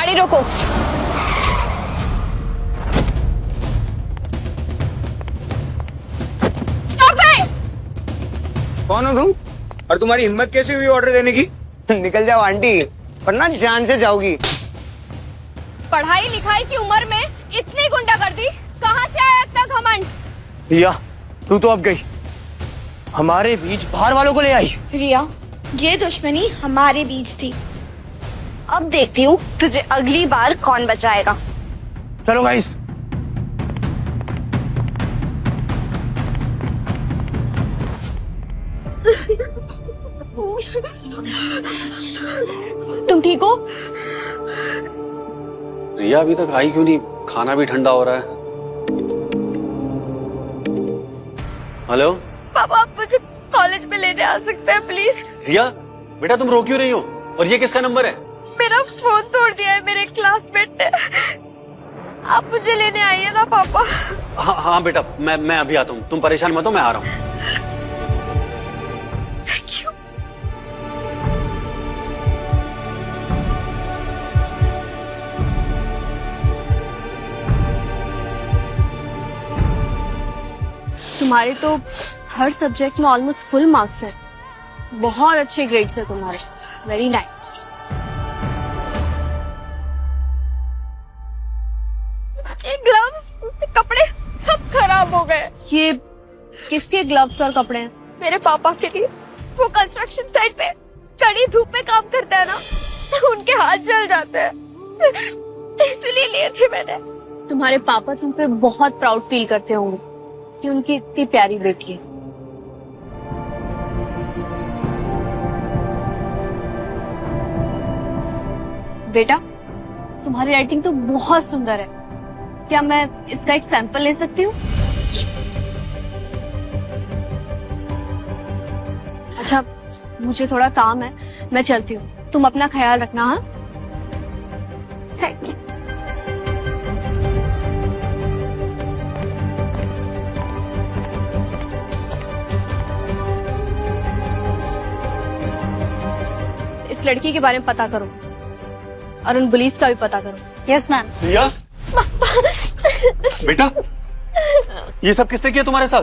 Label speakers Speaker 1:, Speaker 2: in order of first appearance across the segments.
Speaker 1: गाड़ी रोको। Stop it!
Speaker 2: कौन हो तुम और तुम्हारी हिम्मत कैसे हुई ऑर्डर देने की? निकल जाओ आंटी, वरना जान से जाओगी।
Speaker 1: पढ़ाई लिखाई की उम्र में इतनी गुंडागर्दी, कहाँ से आया इतना घमंड?
Speaker 3: रिया, तू तो अब गई, हमारे बीच बाहर वालों को ले आई।
Speaker 4: रिया, ये दुश्मनी हमारे बीच थी। अब देखती हूँ तुझे अगली बार कौन बचाएगा।
Speaker 3: चलो गाइस।
Speaker 1: तुम ठीक हो?
Speaker 5: रिया अभी तक आई क्यों नहीं? खाना भी ठंडा हो रहा है। हेलो
Speaker 4: पापा, आप मुझे कॉलेज में लेने आ सकते हैं प्लीज?
Speaker 5: रिया, बेटा तुम रो क्यों रही हो? और ये किसका नंबर है?
Speaker 4: मेरा फोन तोड़ दिया है मेरे क्लासमेट ने। आप मुझे लेने आइए ना पापा।
Speaker 5: हाँ हाँ बेटा, मैं अभी आता हूँ, तुम परेशान मत हो, मैं आ रहा हूँ।
Speaker 4: Thank you.
Speaker 1: तुम्हारे तो हर सब्जेक्ट में ऑलमोस्ट फुल मार्क्स है। बहुत अच्छे ग्रेड्स है तुम्हारे। Very nice.
Speaker 4: ये ग्लव्स, कपड़े सब खराब हो गए।
Speaker 1: ये किसके ग्लव्स और कपड़े हैं?
Speaker 4: मेरे पापा के लिए। वो कंस्ट्रक्शन साइट पे कड़ी धूप में काम करते हैं ना, उनके हाथ जल जाते हैं, इसलिए लिए थे मैंने।
Speaker 1: तुम्हारे पापा तुम पे बहुत प्राउड फील करते होंगे कि उनकी इतनी प्यारी बेटी है। बेटा, तुम्हारी राइटिंग तो बहुत सुंदर है। क्या मैं इसका एक सैंपल ले सकती हूँ? अच्छा, मुझे थोड़ा काम है, मैं चलती हूँ। तुम अपना ख्याल रखना। हाँ, थैंक यू। इस लड़की के बारे में पता करो और उन पुलिस का भी पता करो। Yes ma'am.
Speaker 5: रिया बेटा, ये सब किसने किया तुम्हारे साथ?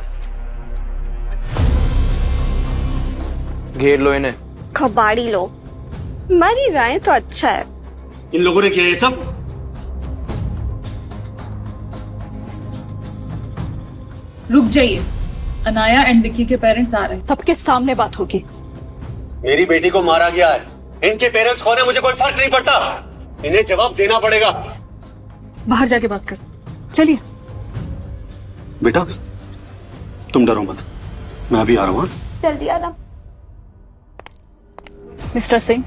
Speaker 3: घेर लो इन्हें।
Speaker 4: कबाड़ी लोग मर ही जाए तो अच्छा है।
Speaker 5: इन लोगों ने किया ये सब?
Speaker 6: रुक जाइए, अनाया एंड विक्की के पेरेंट्स आ रहे हैं, सबके सामने बात होगी।
Speaker 5: मेरी बेटी को मारा गया है, इनके पेरेंट्स कौन है मुझे कोई फर्क नहीं पड़ता, इन्हें जवाब देना पड़ेगा।
Speaker 6: बाहर जाके बात कर, चलिए।
Speaker 5: बेटा तुम डरो मत, मैं अभी आ रहा हूँ।
Speaker 4: जल्दी आना।
Speaker 6: मिस्टर सिंह,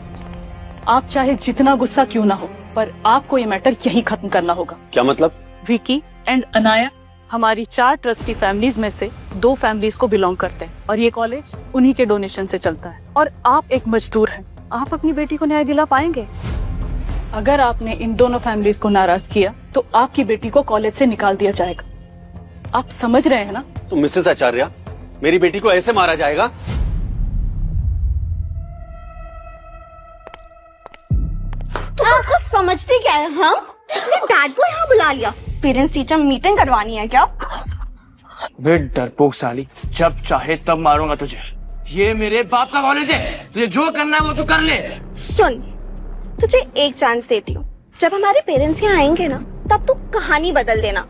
Speaker 6: आप चाहे जितना गुस्सा क्यों ना हो, पर आपको ये मैटर यहीं खत्म करना होगा।
Speaker 5: क्या मतलब?
Speaker 6: विकी एंड अनाया हमारी 4 ट्रस्टी फैमिलीज में से 2 फैमिलीज को बिलोंग करते हैं और ये कॉलेज उन्हीं के डोनेशन से चलता है। और आप एक मजदूर हैं, आप अपनी बेटी को न्याय दिला पाएंगे? अगर आपने इन दोनों फैमिलीज को नाराज किया तो आपकी बेटी को कॉलेज से निकाल दिया जाएगा। आप समझ रहे हैं ना?
Speaker 5: तो मिसेस आचार्य, मेरी बेटी को ऐसे मारा जाएगा?
Speaker 4: तू सब कुछ समझती क्या है? हाँ, डैड को यहाँ बुला लिया, पेरेंट्स टीचर मीटिंग करवानी है क्या?
Speaker 3: बे डरपोक साली, जब चाहे तब मारूंगा तुझे। ये मेरे बाप का कॉलेज है, तुझे जो करना है वो तो कर ले।
Speaker 4: सुन, तुझे एक चांस देती हूँ, जब हमारे पेरेंट्स यहाँ आएंगे ना, तब तू कहानी बदल देना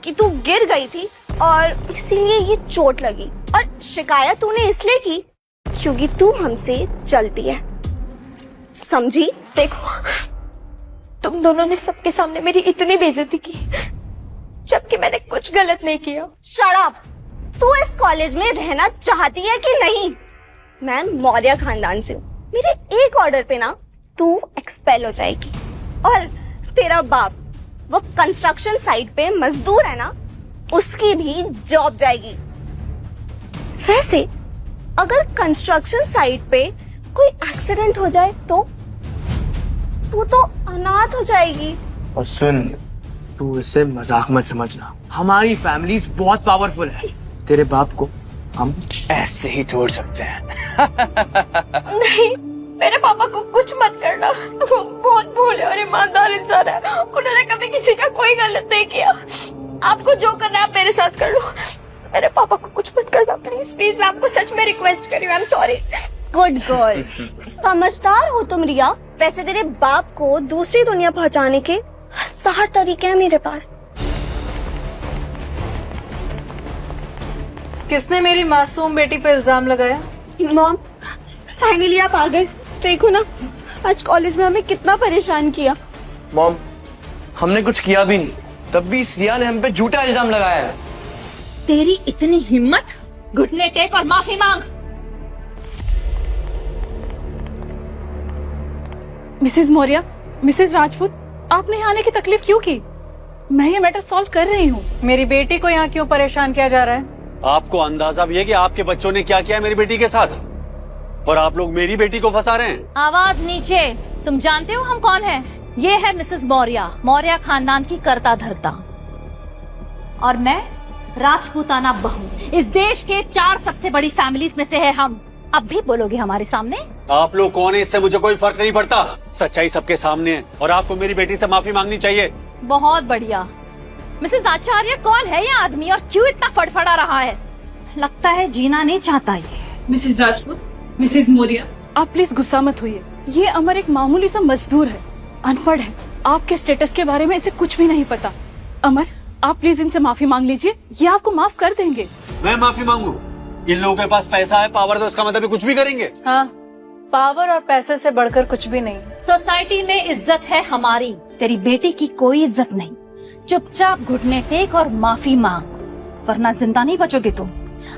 Speaker 4: कि तू गिर गई थी और इसीलिए ये चोट लगी, और शिकायत तूने इसलिए की क्योंकि तू हमसे जलती है, समझी?
Speaker 7: देखो, तुम दोनों ने सबके सामने मेरी इतनी बेइज्जती की, जबकि मैंने कुछ गलत नहीं किया।
Speaker 4: Shut up! तू इस कॉलेज में रहना चाहती है कि नहीं? मैं मौर्य खानदान से हूँ, मेरे एक ऑर्डर पे ना तू एक्सपेल हो जाएगी। और तेरा बाप वो कंस्ट्रक्शन साइट पे मजदूर है ना, उसकी भी जॉब जाएगी। वैसे अगर कंस्ट्रक्शन साइट पे कोई एक्सीडेंट हो जाए तो तू तो अनाथ हो जाएगी।
Speaker 3: और सुन, तू इसे मजाक मत समझना, हमारी फैमिलीज बहुत पावरफुल है। तेरे बाप को हम ऐसे ही छोड़ सकते हैं।
Speaker 7: नहीं, मेरे पापा को कुछ मत करना। वो बहुत भोले और ईमानदार इंसान है। उन्होंने कभी किसी का कोई गलत नहीं किया। आपको जो करना है आप मेरे साथ कर लो। मेरे पापा को कुछ मत करना प्लीज प्लीज। मैं आपको सच में रिक्वेस्ट कर रही हूँ। I am sorry.
Speaker 4: Good girl. समझदार हो तुम रिया। वैसे तेरे बाप को दूसरी दुनिया पहुंचाने के 1000 तरीके हैं मेरे पास।
Speaker 6: किसने मेरी मासूम बेटी पे इल्जाम लगाया?
Speaker 4: मॉम, फाइनली आप आ गए। देखो ना, आज कॉलेज में हमें कितना परेशान किया।
Speaker 3: मॉम, हमने कुछ किया भी नहीं, तब भी इस रिया ने हम पे झूठा इल्जाम लगाया है।
Speaker 8: तेरी इतनी हिम्मत, घुटने टेक और माफी मांग।
Speaker 6: मिसेस मौर्य, मिसेस राजपूत, आपने यहाँ आने की तकलीफ क्यों की? मैं ये मैटर सॉल्व कर रही हूँ। मेरी बेटी को यहाँ क्यों परेशान किया जा रहा है?
Speaker 5: आपको अंदाजा भी है कि आपके बच्चों ने क्या किया है मेरी बेटी के साथ, और आप लोग मेरी बेटी को फंसा रहे हैं।
Speaker 8: आवाज नीचे। तुम जानते हो हम कौन हैं? ये है मिसेस मौर्य, मौर्य खानदान की कर्ता धर्ता, और मैं राजपूताना बहू। इस देश के 4 सबसे बड़ी फैमिलीज में से है हम। अब भी बोलोगे हमारे सामने?
Speaker 5: आप लोग कौन है इससे मुझे कोई फर्क नहीं पड़ता। सच्चाई सबके सामने है और आपको मेरी बेटी से माफी मांगनी चाहिए।
Speaker 8: बहुत बढ़िया। मिसेस आचार्य, कौन है ये आदमी और क्यों इतना फड़फड़ा रहा है? लगता है जीना नहीं चाहता ये।
Speaker 6: मिसेस राजपूत, मिसेस मौर्य, आप प्लीज गुस्सा मत होइए। ये अमर एक मामूली सा मजदूर है, अनपढ़ है। आपके स्टेटस के बारे में इसे कुछ भी नहीं पता। अमर, आप प्लीज इनसे माफी मांग लीजिए, ये आपको माफ कर देंगे।
Speaker 5: मैं माफी मांगू? इन लोगों के पास पैसा है, पावर, तो इसका मतलब ये कुछ भी करेंगे।
Speaker 6: हाँ, पावर और पैसे से बढ़कर कुछ भी नहीं।
Speaker 8: सोसाइटी में इज्जत है हमारी, तेरी बेटी की कोई इज्जत नहीं। चुपचाप घुटने टेक और माफी मांग, वरना जिंदा नहीं बचोगे तुम।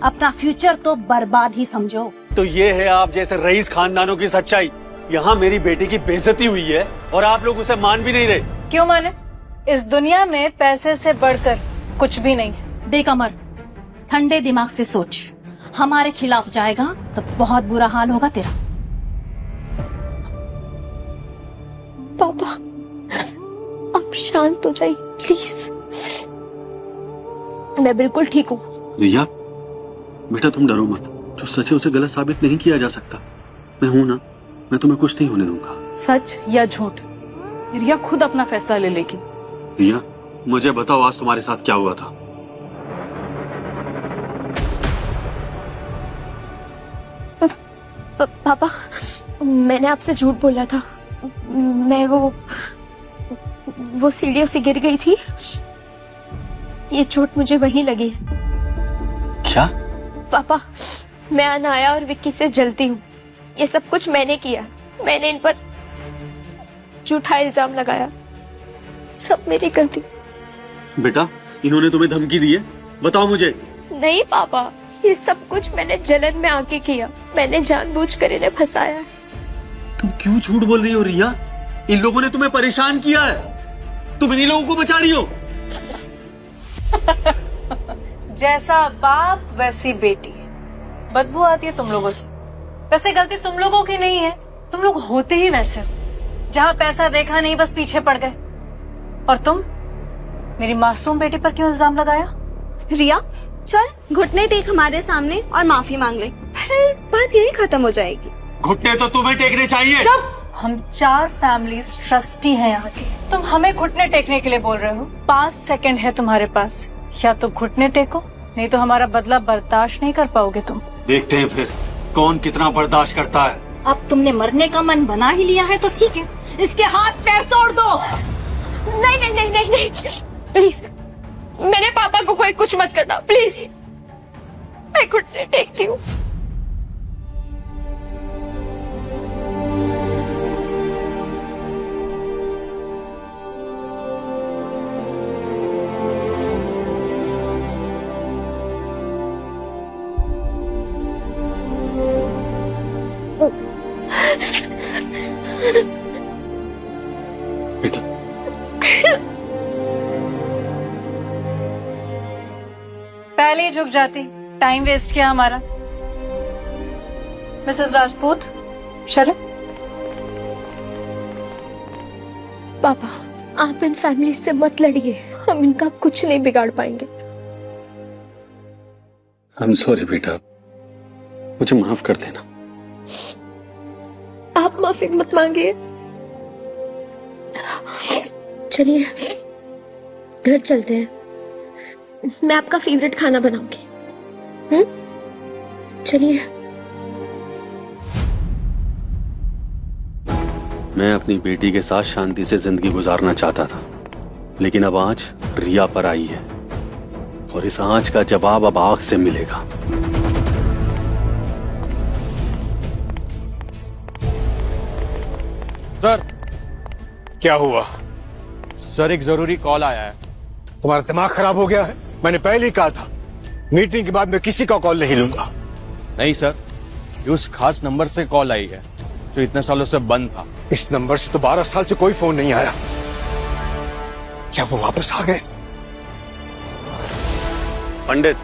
Speaker 8: अपना फ्यूचर तो बर्बाद ही समझो।
Speaker 5: तो ये है आप जैसे रईस खानदानों की सच्चाई। यहाँ मेरी बेटी की बेइज्जती हुई है और आप लोग उसे मान भी नहीं रहे।
Speaker 6: क्यों माने? इस दुनिया में पैसे से बढ़कर कुछ भी नहीं है।
Speaker 8: देख अमर, ठंडे दिमाग से सोच। हमारे खिलाफ जाएगा तो बहुत बुरा हाल होगा तेरा।
Speaker 7: पापा, आप शांत हो जाइए प्लीज। मैं बिल्कुल ठीक हूँ।
Speaker 5: रिया बेटा, तुम डरो मत। जो सच है उसे गलत साबित नहीं किया जा सकता। मैं हूं ना, मैं तुम्हें कुछ नहीं होने दूंगा।
Speaker 6: सच या झूठ, रिया खुद अपना फैसला ले लेगी।
Speaker 5: रिया, मुझे बताओ आज तुम्हारे साथ क्या हुआ था?
Speaker 7: पापा, मैंने आपसे झूठ बोला था। मैं वो सीढ़ियों से गिर गई थी। ये चोट मुझे वहीं लगी है।
Speaker 5: क्या?
Speaker 7: पापा, मैं अनाया और विक्की से जलती हूँ। ये सब कुछ मैंने किया। मैंने इन पर झूठा इल्जाम लगाया। सब मेरी गलती।
Speaker 5: बेटा, इन्होंने तुम्हें धमकी दी है? बताओ मुझे।
Speaker 7: नहीं पापा, ये सब कुछ मैंने जलन में आके किया। मैंने जानबूझकर इन्हें फंसाया है।
Speaker 5: तुम क्यों झूठ बोल रही हो रिया? इन लोगों ने तुम्हें परेशान किया है। तुम इन्हीं लोगों को बचा रही हो।
Speaker 6: जैसा बाप वैसी बेटी। बदबू आती है तुम लोगों से। वैसे गलती तुम लोगों की नहीं है, तुम लोग होते ही वैसे हो। जहाँ पैसा देखा नहीं बस पीछे पड़ गए। और तुम मेरी मासूम बेटी पर क्यों इल्जाम लगाया?
Speaker 4: रिया, चल घुटने टेक हमारे सामने और माफी मांग ले, फिर बात यही खत्म हो जाएगी।
Speaker 5: घुटने तो तुम्हें टेकने चाहिए।
Speaker 6: जब हम 4 फैमिलीज ट्रस्टी हैं यहाँ की, तुम हमें घुटने टेकने के लिए बोल रहे हो। 5 सेकंड है तुम्हारे पास, या तो घुटने टेको, नहीं तो हमारा बदला बर्दाश्त नहीं कर पाओगे तुम।
Speaker 5: देखते हैं फिर कौन कितना बर्दाश्त करता है।
Speaker 8: अब तुमने मरने का मन बना ही लिया है तो ठीक है, इसके हाथ पैर तोड़ दो।
Speaker 7: नहीं नहीं नहीं नहीं नहीं, प्लीज मेरे पापा को कोई कुछ मत करना प्लीज। मैं घुटने टेकती हूँ।
Speaker 5: बेटा,
Speaker 6: पहले ही झुक जाती, टाइम वेस्ट किया हमारा। मिसेस राजपूत, चले।
Speaker 7: पापा, आप इन फैमिली से मत लड़िए। हम इनका कुछ नहीं बिगाड़ पाएंगे।
Speaker 5: आई एम सॉरी बेटा, मुझे माफ कर देना।
Speaker 7: आप माफी मत मांगिए। चलिए घर चलते हैं, मैं आपका फेवरेट खाना बनाऊंगी। चलिए।
Speaker 5: मैं अपनी बेटी के साथ शांति से जिंदगी गुजारना चाहता था, लेकिन अब आंच रिया पर आई है और इस आंच का जवाब अब आग से मिलेगा।
Speaker 9: सर,
Speaker 10: क्या हुआ?
Speaker 9: सर एक जरूरी कॉल आया है।
Speaker 10: तुम्हारा दिमाग खराब हो गया है? मैंने पहले ही कहा था मीटिंग के बाद मैं किसी का कॉल नहीं लूंगा।
Speaker 9: नहीं सर, ये उस खास नंबर से कॉल आई है जो इतने सालों से बंद था।
Speaker 10: इस नंबर से तो 12 साल से कोई फोन नहीं आया। क्या वो वापस आ गए?
Speaker 5: पंडित,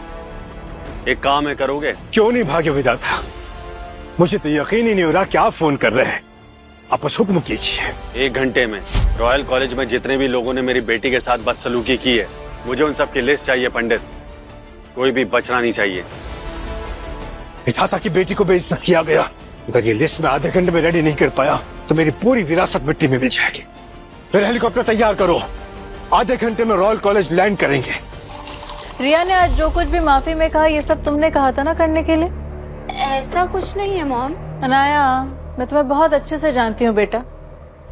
Speaker 5: एक काम है, करोगे?
Speaker 10: क्यों नहीं भागे विधाता? मुझे तो यकीन ही नहीं हो रहा कि आप फोन कर रहे हैं। आप बस हुक्म कीजिए।
Speaker 5: 1 घंटे में रॉयल कॉलेज में जितने भी लोगों ने मेरी बेटी के साथ बदसलूकी की है, मुझे उन सब की लिस्ट चाहिए पंडित। कोई भी बचना नहीं चाहिए।
Speaker 10: विधाता की बेटी को बेइज्जत किया गया। अगर ये लिस्ट में आधे घंटे में रेडी नहीं कर पाया तो मेरी पूरी विरासत मिट्टी में मिल जाएगी। फिर हेलीकॉप्टर तैयार करो, आधे घंटे में रॉयल कॉलेज लैंड करेंगे।
Speaker 6: रिया ने आज जो कुछ भी माफी में कहा, ये सब तुमने कहा था ना करने के लिए?
Speaker 4: ऐसा कुछ नहीं है मॉम।
Speaker 6: अनाया, मैं तुम्हें बहुत अच्छे से जानती हूँ बेटा।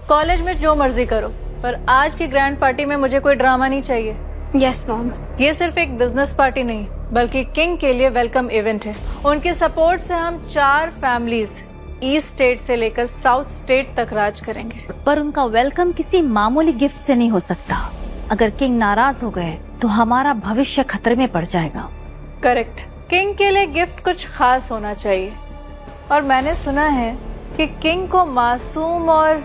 Speaker 6: कॉलेज में जो मर्जी करो, पर आज की ग्रैंड पार्टी में मुझे कोई ड्रामा नहीं चाहिए।
Speaker 4: Yes mom.
Speaker 6: ये सिर्फ एक बिजनेस पार्टी नहीं, बल्कि किंग के लिए वेलकम इवेंट है। उनके सपोर्ट से हम 4 फैमिलीज ईस्ट स्टेट से लेकर साउथ स्टेट तक राज करेंगे।
Speaker 8: पर उनका वेलकम किसी मामूली गिफ्ट से नहीं हो सकता। अगर किंग नाराज हो गए तो हमारा भविष्य खतरे में पड़ जाएगा।
Speaker 6: करेक्ट। किंग के लिए गिफ्ट कुछ खास होना चाहिए, और मैंने सुना है कि किंग को मासूम और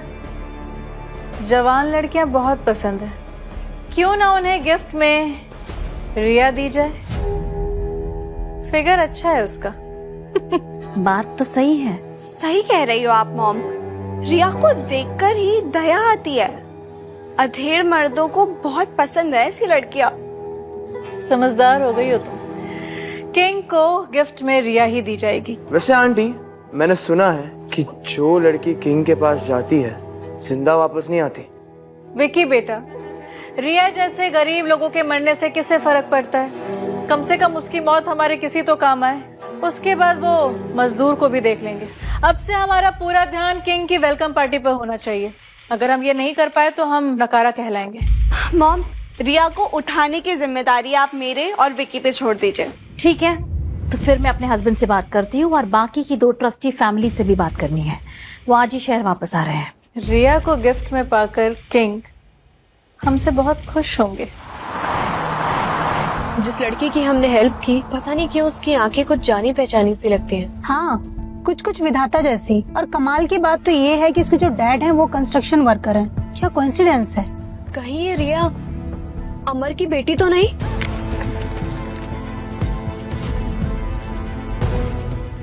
Speaker 6: जवान लड़कियां बहुत पसंद है। क्यों ना उन्हें गिफ्ट में रिया दी जाए? फिगर अच्छा है उसका।
Speaker 8: बात तो सही है।
Speaker 4: सही कह रही हो आप मॉम। रिया को देखकर ही दया आती है। अधेड़ मर्दों को बहुत पसंद है ऐसी लड़कियां।
Speaker 6: समझदार हो गई हो तुम। किंग को गिफ्ट में रिया ही दी जाएगी।
Speaker 3: वैसे आंटी, मैंने सुना है कि जो लड़की किंग के पास जाती है जिंदा वापस नहीं आती।
Speaker 6: विकी बेटा, रिया जैसे गरीब लोगों के मरने से किसे फर्क पड़ता है? कम से कम उसकी मौत हमारे किसी तो काम आए। उसके बाद वो मजदूर को भी देख लेंगे। अब से हमारा पूरा ध्यान किंग की वेलकम पार्टी पर होना चाहिए। अगर हम ये नहीं कर पाए तो हम नकारा कहलाएंगे।
Speaker 4: मॉम, रिया को उठाने की जिम्मेदारी आप मेरे और विकी पे छोड़ दीजिए।
Speaker 8: ठीक है, तो फिर मैं अपने हस्बैंड से बात करती हूँ, और बाकी की 2 ट्रस्टी फैमिली से भी बात करनी है। वो आज ही शहर वापस आ रहे हैं।
Speaker 6: रिया को गिफ्ट में पाकर किंग हमसे बहुत खुश होंगे।
Speaker 1: जिस लड़की की हमने हेल्प की, पता नहीं क्यों उसकी आंखें कुछ जानी पहचानी सी लगती हैं।
Speaker 11: हाँ, कुछ कुछ विधाता जैसी। और कमाल की बात तो ये है कि इसके जो डैड हैं वो कंस्ट्रक्शन वर्कर हैं। क्या कोइंसिडेंस है?
Speaker 1: कहीं ये रिया अमर की बेटी तो नहीं?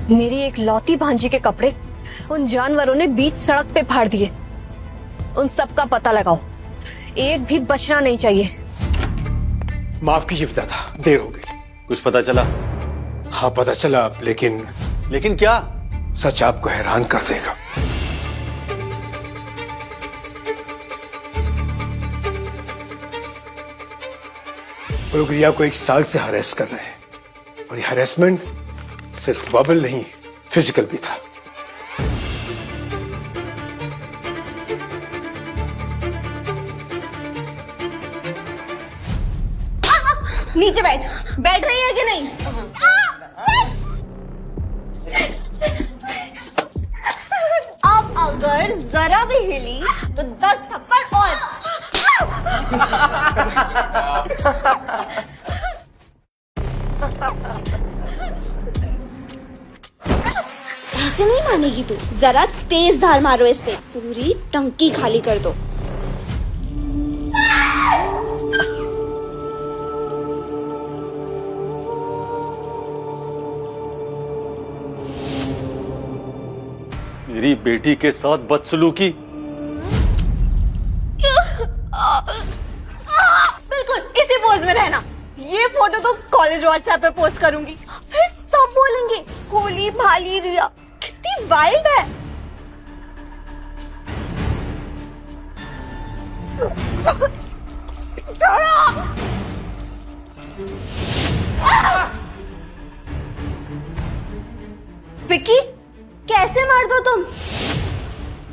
Speaker 1: मेरी एक लौती भांजी के कपड़े उन जानवरों ने बीच सड़क पे फाड़ दिए। उन सब का पता लगाओ, एक भी बचना नहीं चाहिए।
Speaker 10: माफ कीजिए विधाता, देर हो गई।
Speaker 5: कुछ पता चला?
Speaker 10: हाँ पता चला, लेकिन
Speaker 5: लेकिन क्या?
Speaker 10: सच आपको हैरान कर देगा। वो लोग रिया को 1 साल से हरेस कर रहे हैं, और ये हरेसमेंट सिर्फ वर्बल नहीं, फिजिकल भी था।
Speaker 4: नीचे बैठ रही है कि नहीं? अब अगर जरा भी हिली तो 10 थप्पड़ और। ऐसे नहीं मानेगी तू। जरा तेज धार मारो इस पे, पूरी टंकी खाली कर दो।
Speaker 5: मेरी बेटी के साथ बदसलूकी?
Speaker 4: बिल्कुल इसी पोज में रहना। ये फोटो तो कॉलेज व्हाट्सएप पे पोस्ट करूंगी, फिर सब बोलेंगे होली भाली रिया कितनी वाइल्ड है। विक्की, कैसे मार दो तुम?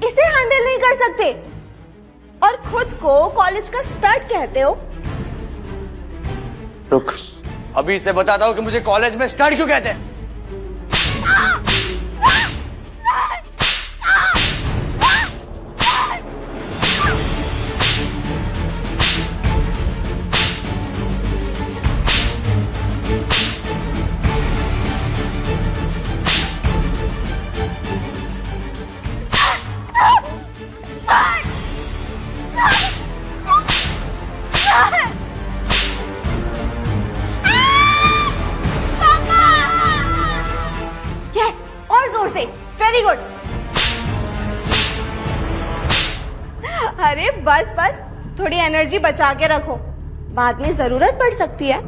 Speaker 4: इसे हैंडल नहीं कर सकते और खुद को कॉलेज का स्टड कहते हो?
Speaker 3: रुक, अभी इसे बताता हूँ कि मुझे कॉलेज में स्टड क्यों कहते हैं।
Speaker 4: यस, और जोर से। Very good. अरे बस बस, थोड़ी एनर्जी बचा के रखो, बाद में जरूरत पड़ सकती है।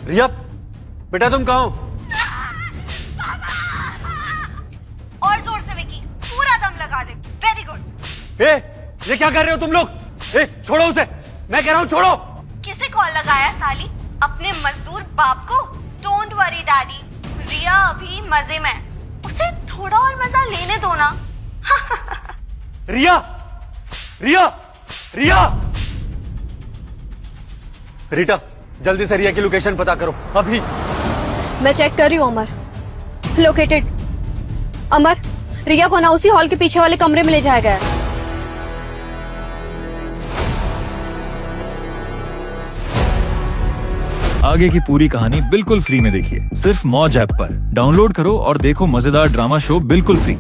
Speaker 10: रिया, बेटा तुम कहाँ हो?
Speaker 4: और जोर से विकी, पूरा दम लगा दे। Very good.
Speaker 10: ए, ये क्या कर रहे हो तुम लोग? ए, छोड़ो उसे, मैं कह रहा हूँ छोड़ो।
Speaker 4: किसे कॉल लगाया साली? अपने मजदूर बाप को? डोंट वरी डैडी, रिया अभी मजे में, उसे थोड़ा और मजा लेने दो ना।
Speaker 10: रिया, रिया, रिया। रीटा, जल्दी से रिया की लोकेशन पता करो, अभी।
Speaker 1: मैं चेक कर रही हूँ अमर। लोकेटेड। अमर, रिया को ना उसी हॉल के पीछे वाले कमरे में ले जाया गया है।
Speaker 12: आगे की पूरी कहानी बिल्कुल फ्री में देखिए, सिर्फ मौज ऐप पर। डाउनलोड करो और देखो मजेदार ड्रामा शो बिल्कुल फ्री।